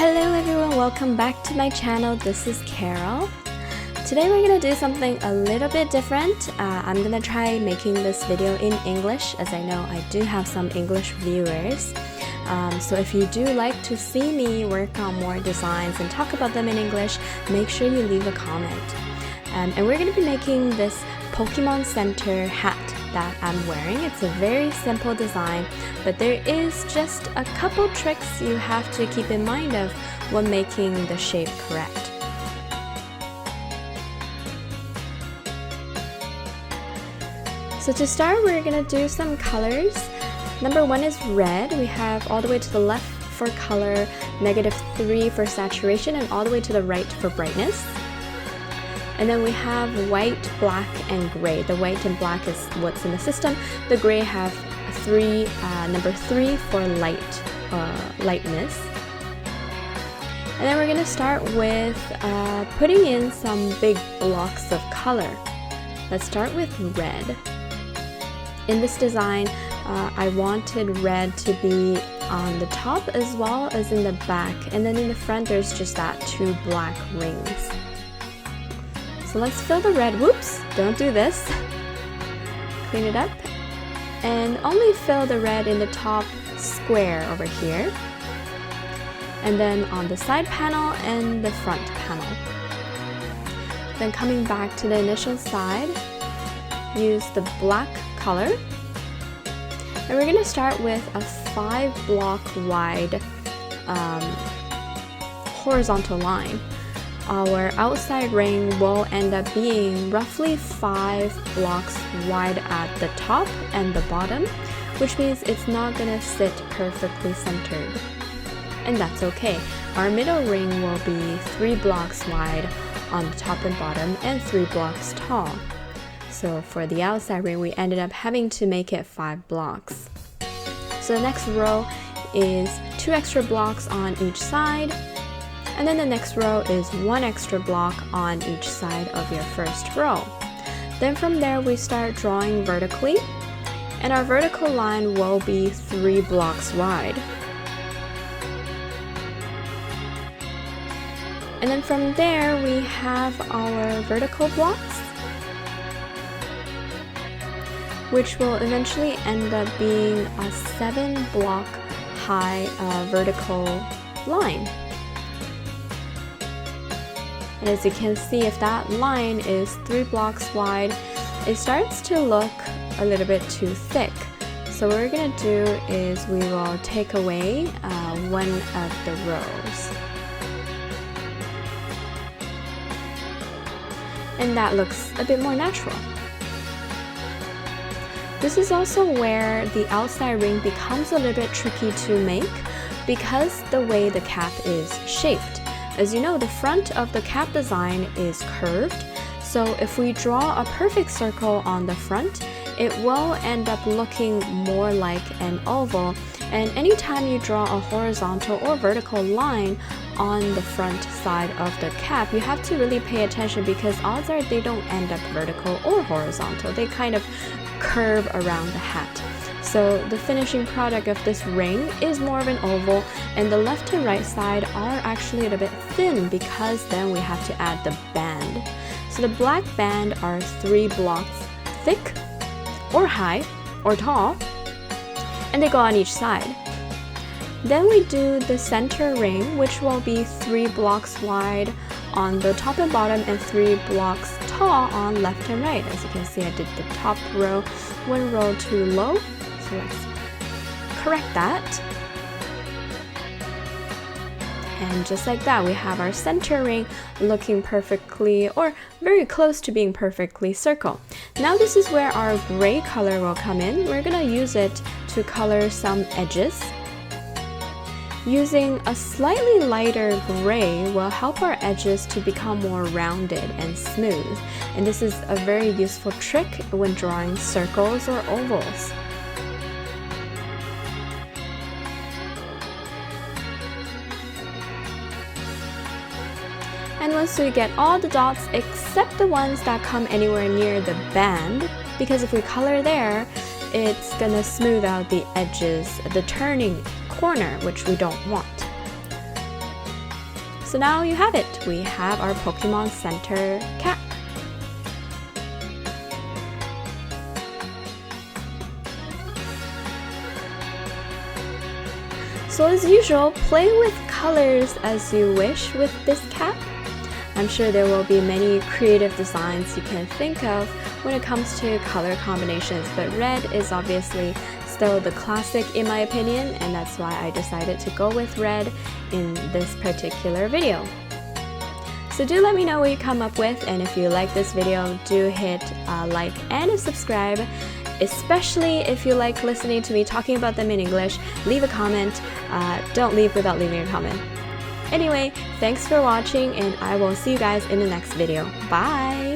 Hello everyone, welcome back to my channel. This is Carol. Today we're gonna do something a little bit different. I'm gonna try making this video in English, as I know I do have some English viewers. So if you do like to see me work on more designs and talk about them in English, make sure you leave a comment. And we're gonna be making this Pokemon Center hat that I'm wearing. It's a very simple design, but there is just a couple tricks you have to keep in mind of when making the shape correct. So to start, we're gonna do some colors. Number one is red. We have all the way to the left for color, -3 for saturation, and all the way to the right for brightness. And then we have white, black, and gray. The white and black is what's in the system. The gray have number 3 for lightness. And then we're gonna start with putting in some big blocks of color. Let's start with red. In this design, I wanted red to be on the top as well as in the back. And then in the front, there's just that 2 black rings. So let's fill the red. Whoops, don't do this. Clean it up. And only fill the red in the top square over here. And then on the side panel and the front panel. Then coming back to the initial side, use the black color. And we're gonna start with a 5 block wide horizontal line. Our outside ring will end up being roughly 5 blocks wide at the top and the bottom, which means it's not gonna sit perfectly centered. And that's okay. Our middle ring will be 3 blocks wide on the top and bottom and 3 blocks tall. So for the outside ring, we ended up having to make it 5 blocks. So the next row is 2 extra blocks on each side. And then the next row is 1 extra block on each side of your first row. Then from there, we start drawing vertically, and our vertical line will be 3 blocks wide. And then from there, we have our vertical blocks, which will eventually end up being a 7 block high vertical line. And as you can see, if that line is 3 blocks wide, it starts to look a little bit too thick. So what we're gonna do is we will take away one of the rows. And that looks a bit more natural. This is also where the outside ring becomes a little bit tricky to make because the way the cap is shaped. As you know, the front of the cap design is curved, so if we draw a perfect circle on the front, it will end up looking more like an oval. And anytime you draw a horizontal or vertical line on the front side of the cap, you have to really pay attention because odds are they don't end up vertical or horizontal. They kind of curve around the hat. So the finishing product of this ring is more of an oval, and the left and right side are actually a little bit thin because then we have to add the band. So the black band are 3 blocks thick or high or tall, and they go on each side. Then we do the center ring, which will be 3 blocks wide on the top and bottom and 3 blocks tall on left and right. As you can see, I did the top row 1 row too low. So let's correct that. And just like that, we have our center ring looking perfectly or very close to being perfectly circle. Now this is where our gray color will come in. We're gonna use it to color some edges. Using a slightly lighter gray will help our edges to become more rounded and smooth. And this is a very useful trick when drawing circles or ovals. And once we get all the dots except the ones that come anywhere near the band, because if we color there, it's gonna smooth out the edges, the turning corner, which we don't want. So now you have it. We have our Pokemon Center cap. So as usual, play with colors as you wish with this cap. I'm sure there will be many creative designs you can think of when it comes to color combinations, but red is obviously still the classic in my opinion, and that's why I decided to go with red in this particular video. So do let me know what you come up with, and if you like this video, do hit like and subscribe. Especially if you like listening to me talking about them in English, leave a comment. Don't leave without leaving a comment. Anyway, thanks for watching, and I will see you guys in the next video. Bye!